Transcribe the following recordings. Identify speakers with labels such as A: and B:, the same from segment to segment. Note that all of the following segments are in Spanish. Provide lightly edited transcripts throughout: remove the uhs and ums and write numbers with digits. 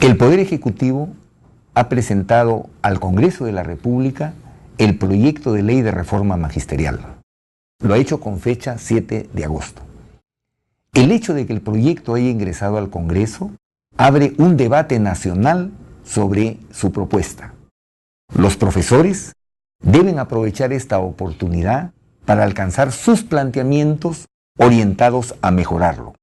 A: El Poder Ejecutivo ha presentado al Congreso de la República el proyecto de ley de reforma magisterial. Lo ha hecho con fecha 7 de agosto. El hecho de que el proyecto haya ingresado al Congreso abre un debate nacional sobre su propuesta. Los profesores deben aprovechar esta oportunidad para alcanzar sus planteamientos orientados a mejorarlo.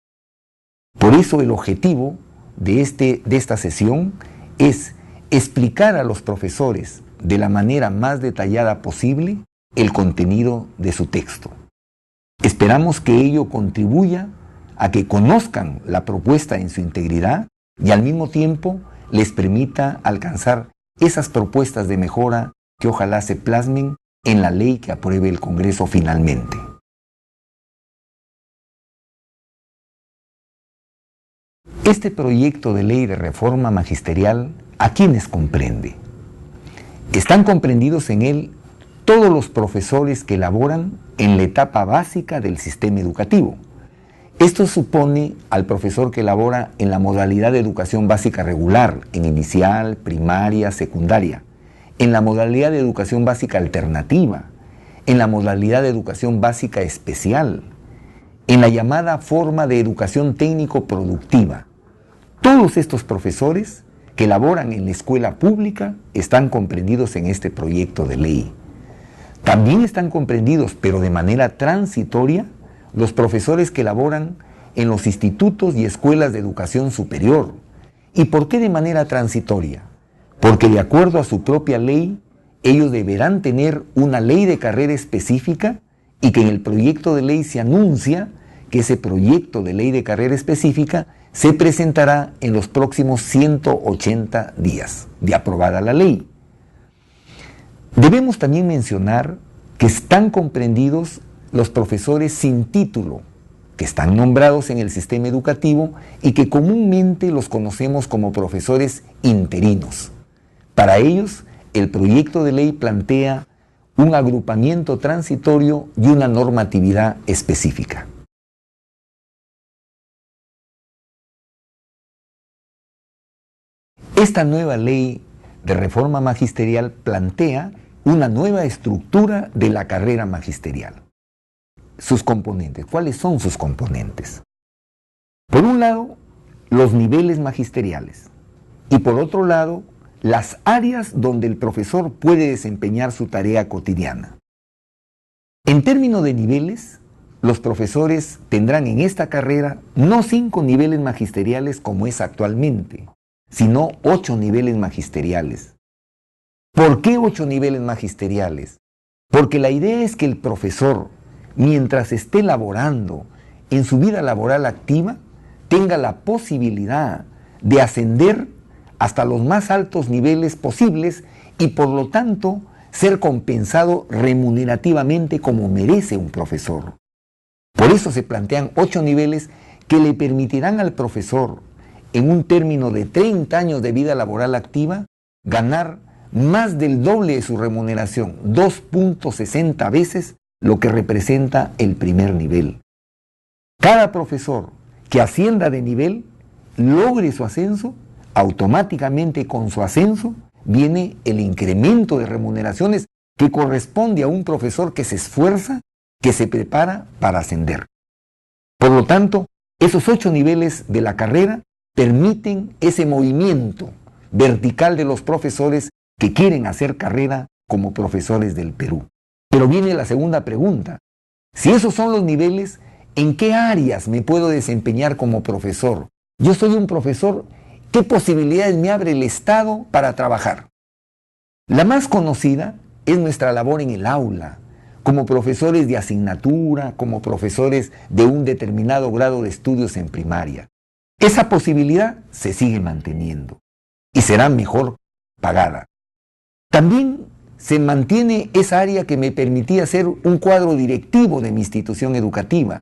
A: Por eso el objetivo de esta sesión es explicar a los profesores de la manera más detallada posible el contenido de su texto. Esperamos que ello contribuya a que conozcan la propuesta en su integridad y al mismo tiempo les permita alcanzar esas propuestas de mejora que ojalá se plasmen en la ley que apruebe el Congreso finalmente. Este proyecto de ley de reforma magisterial, ¿a quiénes comprende? Están comprendidos en él todos los profesores que laboran en la etapa básica del sistema educativo. Esto supone al profesor que labora en la modalidad de educación básica regular, en inicial, primaria, secundaria, en la modalidad de educación básica alternativa, en la modalidad de educación básica especial, en la llamada forma de educación técnico-productiva. Todos estos profesores que laboran en la escuela pública están comprendidos en este proyecto de ley. También están comprendidos, pero de manera transitoria, los profesores que laboran en los institutos y escuelas de educación superior. ¿Y por qué de manera transitoria? Porque de acuerdo a su propia ley, ellos deberán tener una ley de carrera específica y que en el proyecto de ley se anuncia que ese proyecto de ley de carrera específica se presentará en los próximos 180 días de aprobada la ley. Debemos también mencionar que están comprendidos los profesores sin título, que están nombrados en el sistema educativo y que comúnmente los conocemos como profesores interinos. Para ellos, el proyecto de ley plantea un agrupamiento transitorio y una normatividad específica. Esta nueva ley de reforma magisterial plantea una nueva estructura de la carrera magisterial. Sus componentes. ¿Cuáles son sus componentes? Por un lado, los niveles magisteriales y por otro lado, las áreas donde el profesor puede desempeñar su tarea cotidiana. En términos de niveles, los profesores tendrán en esta carrera no 5 niveles magisteriales como es actualmente, sino 8 niveles magisteriales. ¿Por qué 8 niveles magisteriales? Porque la idea es que el profesor, mientras esté laborando en su vida laboral activa, tenga la posibilidad de ascender hasta los más altos niveles posibles y por lo tanto ser compensado remunerativamente como merece un profesor. Por eso se plantean 8 niveles que le permitirán al profesor, en un término de 30 años de vida laboral activa, ganar más del doble de su remuneración, 2.60 veces lo que representa el primer nivel. Cada profesor que ascienda de nivel, logre su ascenso, automáticamente con su ascenso viene el incremento de remuneraciones que corresponde a un profesor que se esfuerza, que se prepara para ascender. Por lo tanto, esos 8 niveles de la carrera permiten ese movimiento vertical de los profesores que quieren hacer carrera como profesores del Perú. Pero viene la segunda pregunta. Si esos son los niveles, ¿en qué áreas me puedo desempeñar como profesor? Yo soy un profesor, ¿qué posibilidades me abre el Estado para trabajar? La más conocida es nuestra labor en el aula, como profesores de asignatura, como profesores de un determinado grado de estudios en primaria. Esa posibilidad se sigue manteniendo y será mejor pagada. También se mantiene esa área que me permitía ser un cuadro directivo de mi institución educativa.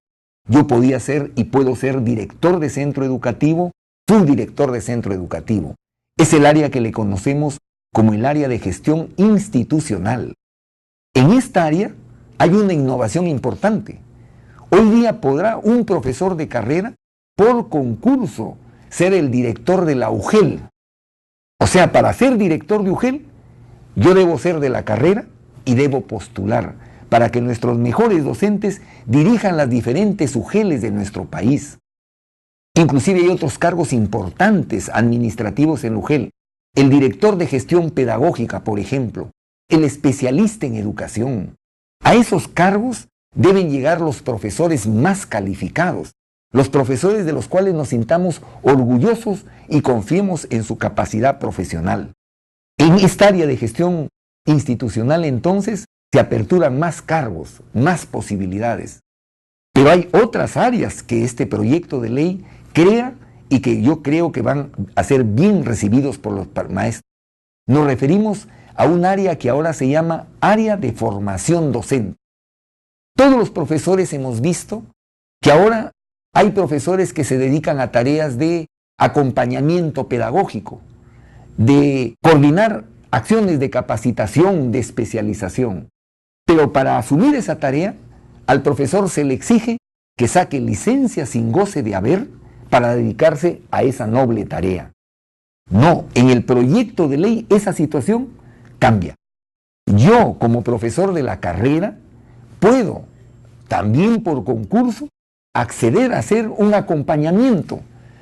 A: Yo podía ser y puedo ser director de centro educativo, subdirector de centro educativo. Es el área que le conocemos como el área de gestión institucional. En esta área hay una innovación importante. Hoy día podrá un profesor de carrera, por concurso, ser el director de la UGEL, O sea, para ser director de UGEL, yo debo ser de la carrera y debo postular para que nuestros mejores docentes dirijan las diferentes UGELes de nuestro país. Inclusive hay otros cargos importantes administrativos en UGEL. El director de gestión pedagógica, por ejemplo, el especialista en educación. A esos cargos deben llegar los profesores más calificados, los profesores de los cuales nos sintamos orgullosos y confiemos en su capacidad profesional. En esta área de gestión institucional, entonces, se aperturan más cargos, más posibilidades. Pero hay otras áreas que este proyecto de ley crea y que yo creo que van a ser bien recibidos por los maestros. Nos referimos a un área que ahora se llama área de formación docente. Todos los profesores hemos visto que ahora hay profesores que se dedican a tareas de acompañamiento pedagógico, de coordinar acciones de capacitación, de especialización. Pero para asumir esa tarea, al profesor se le exige que saque licencia sin goce de haber para dedicarse a esa noble tarea. No, en el proyecto de ley esa situación cambia. Yo, como profesor de la carrera, puedo, también por concurso, acceder a hacer un acompañamiento,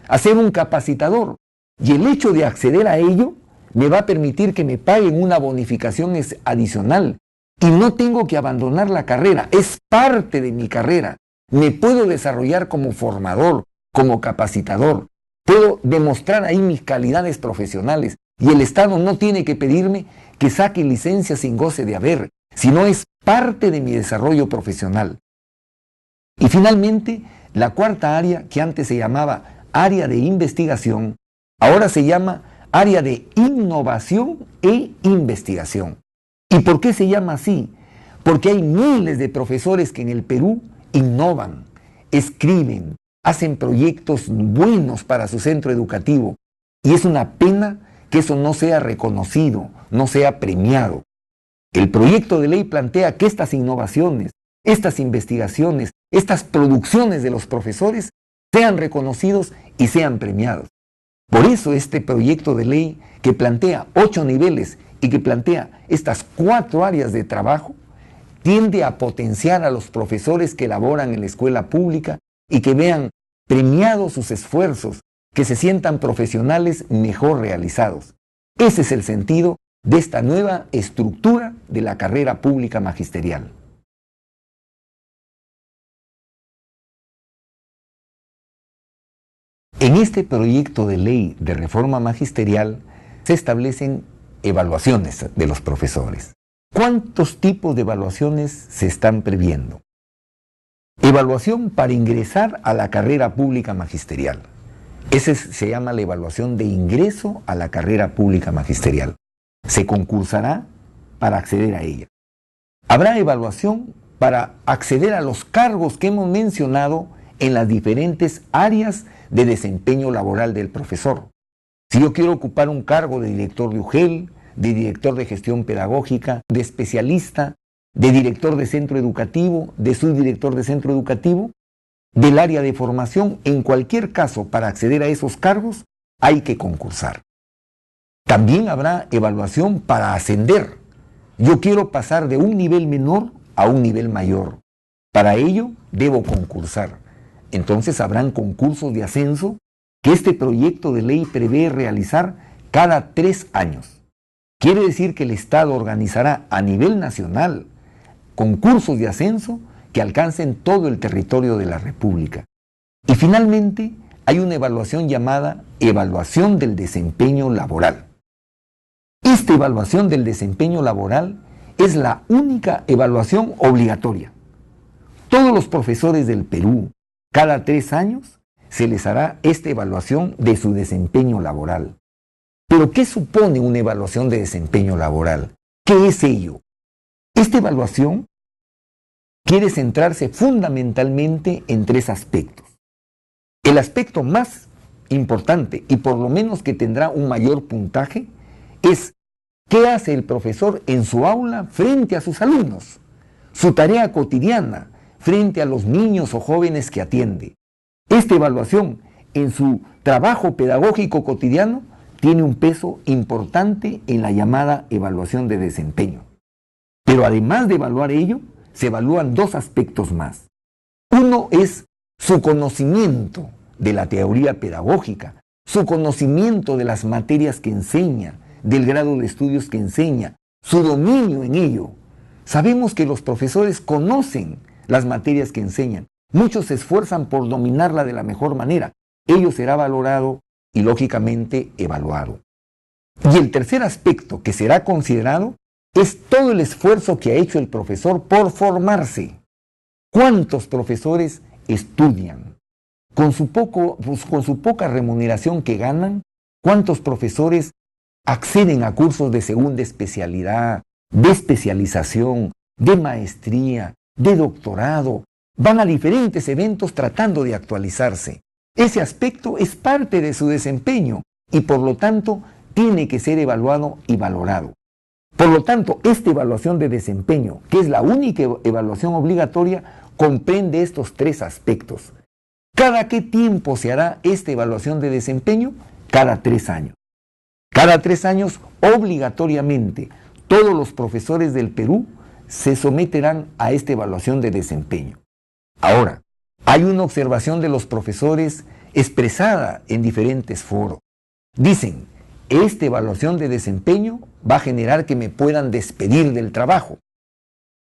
A: a ser un capacitador. Y el hecho de acceder a ello me va a permitir que me paguen una bonificación adicional. Y no tengo que abandonar la carrera, es parte de mi carrera. Me puedo desarrollar como formador, como capacitador. Puedo demostrar ahí mis calidades profesionales. Y el Estado no tiene que pedirme que saque licencia sin goce de haber, sino es parte de mi desarrollo profesional. Y finalmente, la cuarta área, que antes se llamaba área de investigación, ahora se llama área de innovación e investigación. ¿Y por qué se llama así? Porque hay miles de profesores que en el Perú innovan, escriben, hacen proyectos buenos para su centro educativo. Y es una pena que eso no sea reconocido, no sea premiado. El proyecto de ley plantea que estas innovaciones, estas investigaciones, estas producciones de los profesores sean reconocidos y sean premiados. Por eso este proyecto de ley, que plantea 8 niveles y que plantea estas 4 áreas de trabajo, tiende a potenciar a los profesores que laboran en la escuela pública y que vean premiados sus esfuerzos, que se sientan profesionales mejor realizados. Ese es el sentido de esta nueva estructura de la carrera pública magisterial. En este proyecto de ley de reforma magisterial se establecen evaluaciones de los profesores. ¿Cuántos tipos de evaluaciones se están previendo? Evaluación para ingresar a la carrera pública magisterial. Ese se llama la evaluación de ingreso a la carrera pública magisterial. Se concursará para acceder a ella. Habrá evaluación para acceder a los cargos que hemos mencionado en las diferentes áreas de desempeño laboral del profesor. Si yo quiero ocupar un cargo de director de UGEL, de director de gestión pedagógica, de especialista, de director de centro educativo, de subdirector de centro educativo, del área de formación, en cualquier caso, para acceder a esos cargos, hay que concursar. También habrá evaluación para ascender. Yo quiero pasar de un nivel menor a un nivel mayor. Para ello, debo concursar. Entonces habrán concursos de ascenso que este proyecto de ley prevé realizar cada 3 años. Quiere decir que el Estado organizará a nivel nacional concursos de ascenso que alcancen todo el territorio de la República. Y finalmente hay una evaluación llamada evaluación del desempeño laboral. Esta evaluación del desempeño laboral es la única evaluación obligatoria. Todos los profesores del Perú, cada 3 años, se les hará esta evaluación de su desempeño laboral. ¿Pero qué supone una evaluación de desempeño laboral? ¿Qué es ello? Esta evaluación quiere centrarse fundamentalmente en 3 aspectos. El aspecto más importante, y por lo menos que tendrá un mayor puntaje, es qué hace el profesor en su aula frente a sus alumnos, su tarea cotidiana frente a los niños o jóvenes que atiende. Esta evaluación en su trabajo pedagógico cotidiano tiene un peso importante en la llamada evaluación de desempeño. Pero además de evaluar ello, se evalúan dos aspectos más. Uno es su conocimiento de la teoría pedagógica, su conocimiento de las materias que enseña, del grado de estudios que enseña, su dominio en ello. Sabemos que los profesores conocen las materias que enseñan. Muchos se esfuerzan por dominarla de la mejor manera. Ello será valorado y lógicamente evaluado. Y el tercer aspecto que será considerado es todo el esfuerzo que ha hecho el profesor por formarse. ¿Cuántos profesores estudian? Con su poca remuneración que ganan, ¿cuántos profesores acceden a cursos de segunda especialidad, de especialización, de maestría, de doctorado? Van a diferentes eventos tratando de actualizarse. Ese aspecto es parte de su desempeño y por lo tanto tiene que ser evaluado y valorado. Por lo tanto, esta evaluación de desempeño, que es la única evaluación obligatoria, comprende estos tres aspectos. ¿Cada qué tiempo se hará esta evaluación de desempeño? Cada 3 años. Cada 3 años, obligatoriamente, todos los profesores del Perú se someterán a esta evaluación de desempeño. Ahora, hay una observación de los profesores expresada en diferentes foros. Dicen, esta evaluación de desempeño va a generar que me puedan despedir del trabajo.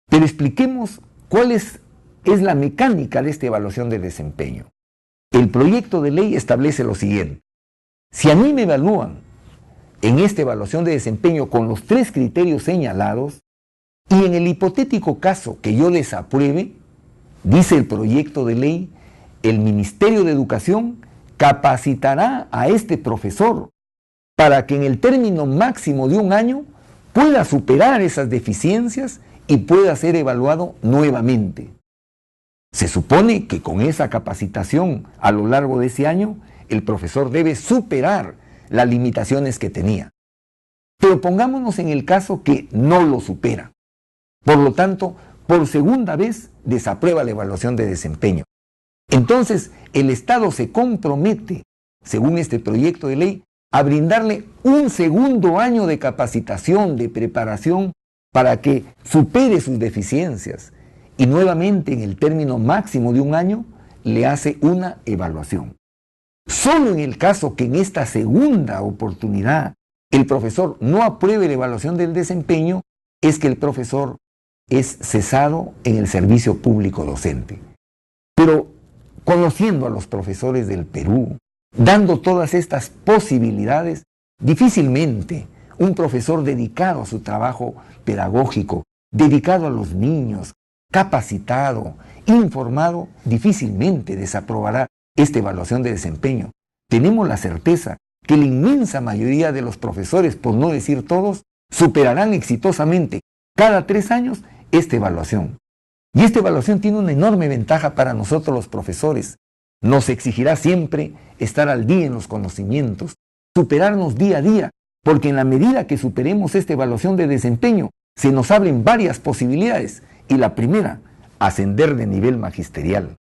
A: Pero expliquemos cuál es la mecánica de esta evaluación de desempeño. El proyecto de ley establece lo siguiente. Si a mí me evalúan en esta evaluación de desempeño con los 3 criterios señalados, y en el hipotético caso que yo desapruebe, dice el proyecto de ley, el Ministerio de Educación capacitará a este profesor para que en el término máximo de 1 año pueda superar esas deficiencias y pueda ser evaluado nuevamente. Se supone que con esa capacitación a lo largo de ese año, el profesor debe superar las limitaciones que tenía. Pero pongámonos en el caso que no lo supera. Por lo tanto, por segunda vez desaprueba la evaluación de desempeño. Entonces, el Estado se compromete, según este proyecto de ley, a brindarle un segundo año de capacitación, de preparación, para que supere sus deficiencias. Y nuevamente, en el término máximo de 1 año, le hace una evaluación. Solo en el caso que en esta segunda oportunidad el profesor no apruebe la evaluación del desempeño, es que el profesor es cesado en el servicio público docente. Pero conociendo a los profesores del Perú, dando todas estas posibilidades, difícilmente un profesor dedicado a su trabajo pedagógico, dedicado a los niños, capacitado, informado, difícilmente desaprobará esta evaluación de desempeño. Tenemos la certeza que la inmensa mayoría de los profesores, por no decir todos, superarán exitosamente cada 3 años esta evaluación. Y esta evaluación tiene una enorme ventaja para nosotros los profesores. Nos exigirá siempre estar al día en los conocimientos, superarnos día a día, porque en la medida que superemos esta evaluación de desempeño, se nos abren varias posibilidades. Y la primera, ascender de nivel magisterial.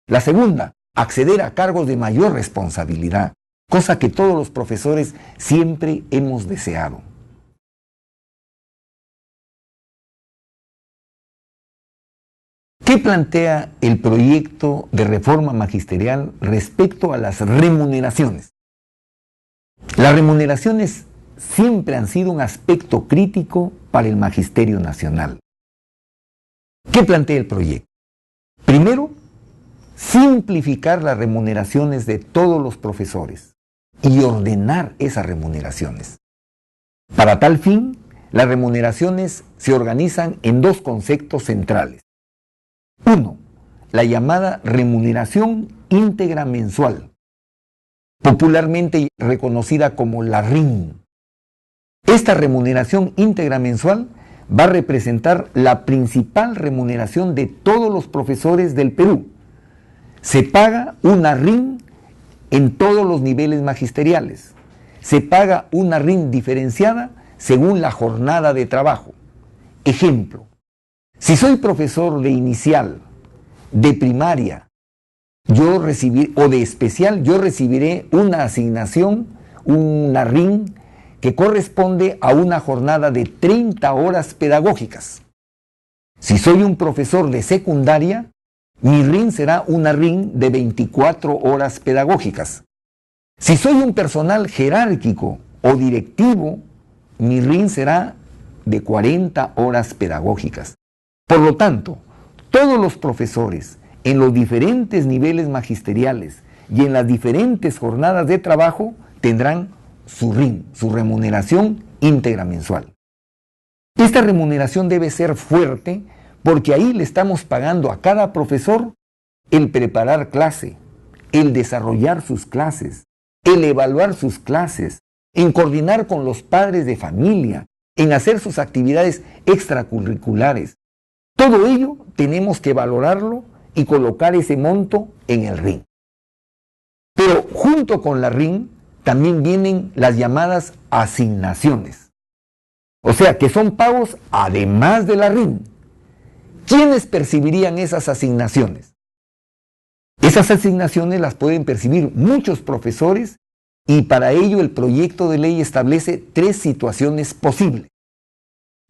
A: La segunda, acceder a cargos de mayor responsabilidad, cosa que todos los profesores siempre hemos deseado. ¿Qué plantea el proyecto de reforma magisterial respecto a las remuneraciones? Las remuneraciones siempre han sido un aspecto crítico para el Magisterio Nacional. ¿Qué plantea el proyecto? Primero, simplificar las remuneraciones de todos los profesores y ordenar esas remuneraciones. Para tal fin, las remuneraciones se organizan en 2 conceptos centrales. 1. La llamada remuneración íntegra mensual, popularmente reconocida como la RIM. Esta remuneración íntegra mensual va a representar la principal remuneración de todos los profesores del Perú. Se paga una RIM en todos los niveles magisteriales. Se paga una RIM diferenciada según la jornada de trabajo. Ejemplo, si soy profesor de inicial, de primaria, o de especial, yo recibiré una asignación, una RIN que corresponde a una jornada de 30 horas pedagógicas. Si soy un profesor de secundaria, mi RIN será una RIN de 24 horas pedagógicas. Si soy un personal jerárquico o directivo, mi RIN será de 40 horas pedagógicas. Por lo tanto, todos los profesores en los diferentes niveles magisteriales y en las diferentes jornadas de trabajo tendrán su RIN, su remuneración íntegra mensual. Esta remuneración debe ser fuerte porque ahí le estamos pagando a cada profesor el preparar clase, el desarrollar sus clases, el evaluar sus clases, en coordinar con los padres de familia, en hacer sus actividades extracurriculares. Todo ello tenemos que valorarlo y colocar ese monto en el RIN. Pero junto con la RIN también vienen las llamadas asignaciones. O sea, que son pagos además de la RIN. ¿Quiénes percibirían esas asignaciones? Esas asignaciones las pueden percibir muchos profesores y para ello el proyecto de ley establece 3 situaciones posibles.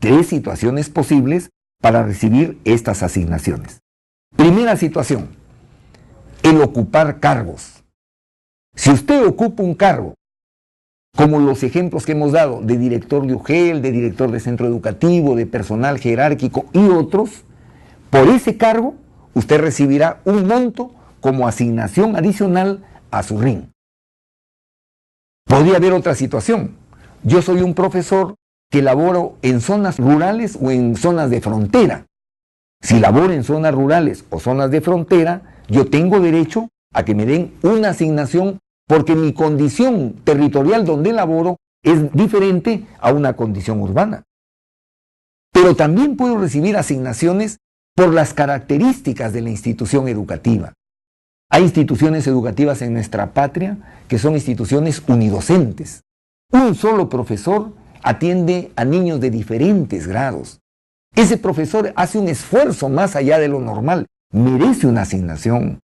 A: 3 situaciones posibles para recibir estas asignaciones. Primera situación, el ocupar cargos. Si usted ocupa un cargo, como los ejemplos que hemos dado de director de UGEL, de director de centro educativo, de personal jerárquico y otros, por ese cargo usted recibirá un monto como asignación adicional a su RIN. Podría haber otra situación. Yo soy un profesor que laboro en zonas rurales o en zonas de frontera. Si laboro en zonas rurales o zonas de frontera, yo tengo derecho a que me den una asignación porque mi condición territorial donde laboro es diferente a una condición urbana. Pero también puedo recibir asignaciones por las características de la institución educativa. Hay instituciones educativas en nuestra patria que son instituciones unidocentes. Un solo profesor atiende a niños de diferentes grados. Ese profesor hace un esfuerzo más allá de lo normal, merece una asignación.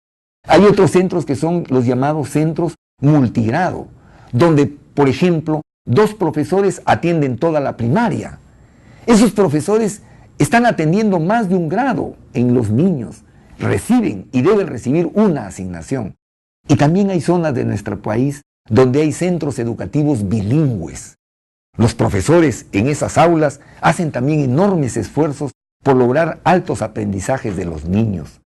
A: Hay otros centros que son los llamados centros multigrado, donde, por ejemplo, 2 profesores atienden toda la primaria. Esos profesores están atendiendo más de un grado en los niños, reciben y deben recibir una asignación. Y también hay zonas de nuestro país donde hay centros educativos bilingües. Los profesores en esas aulas hacen también enormes esfuerzos por lograr altos aprendizajes de los niños.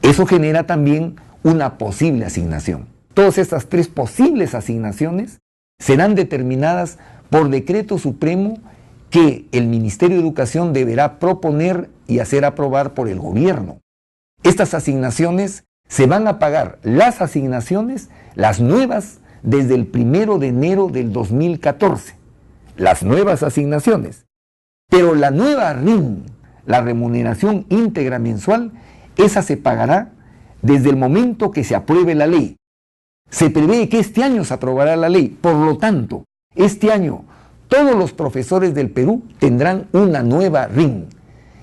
A: Eso genera también una posible asignación. Todas estas 3 posibles asignaciones serán determinadas por decreto supremo que el Ministerio de Educación deberá proponer y hacer aprobar por el gobierno. Estas asignaciones se van a pagar, las asignaciones, las nuevas, desde el 1 de enero del 2014. Las nuevas asignaciones. Pero la nueva RIN, la remuneración íntegra mensual, esa se pagará desde el momento que se apruebe la ley. Se prevé que este año se aprobará la ley, por lo tanto, este año todos los profesores del Perú tendrán una nueva RIN.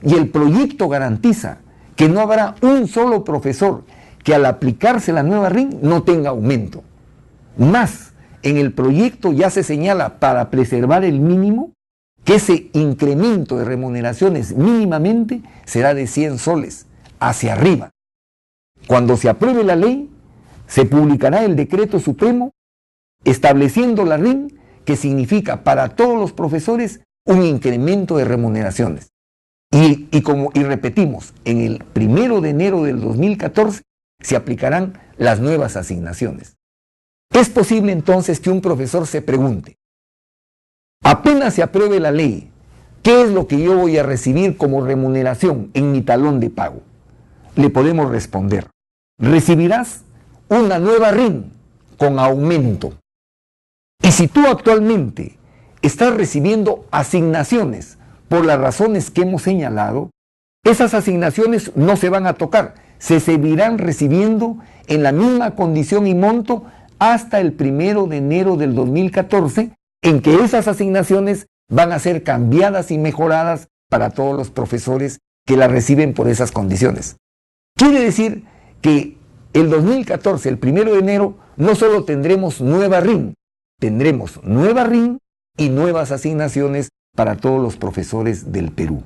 A: Y el proyecto garantiza que no habrá un solo profesor que al aplicarse la nueva RIN no tenga aumento. Más, en el proyecto ya se señala para preservar el mínimo que ese incremento de remuneraciones mínimamente será de 100 soles hacia arriba. Cuando se apruebe la ley, se publicará el decreto supremo estableciendo la RIN, que significa para todos los profesores un incremento de remuneraciones. Y repetimos, en el 1 de enero del 2014 se aplicarán las nuevas asignaciones. Es posible entonces que un profesor se pregunte, apenas se apruebe la ley, ¿qué es lo que yo voy a recibir como remuneración en mi talón de pago? Le podemos responder, recibirás una nueva RIN con aumento. Y si tú actualmente estás recibiendo asignaciones por las razones que hemos señalado, esas asignaciones no se van a tocar, se seguirán recibiendo en la misma condición y monto hasta el 1 de enero del 2014, en que esas asignaciones van a ser cambiadas y mejoradas para todos los profesores que las reciben por esas condiciones. Quiere decir que el 2014, el 1 de enero, no solo tendremos nueva RIN, tendremos nueva RIN y nuevas asignaciones para todos los profesores del Perú.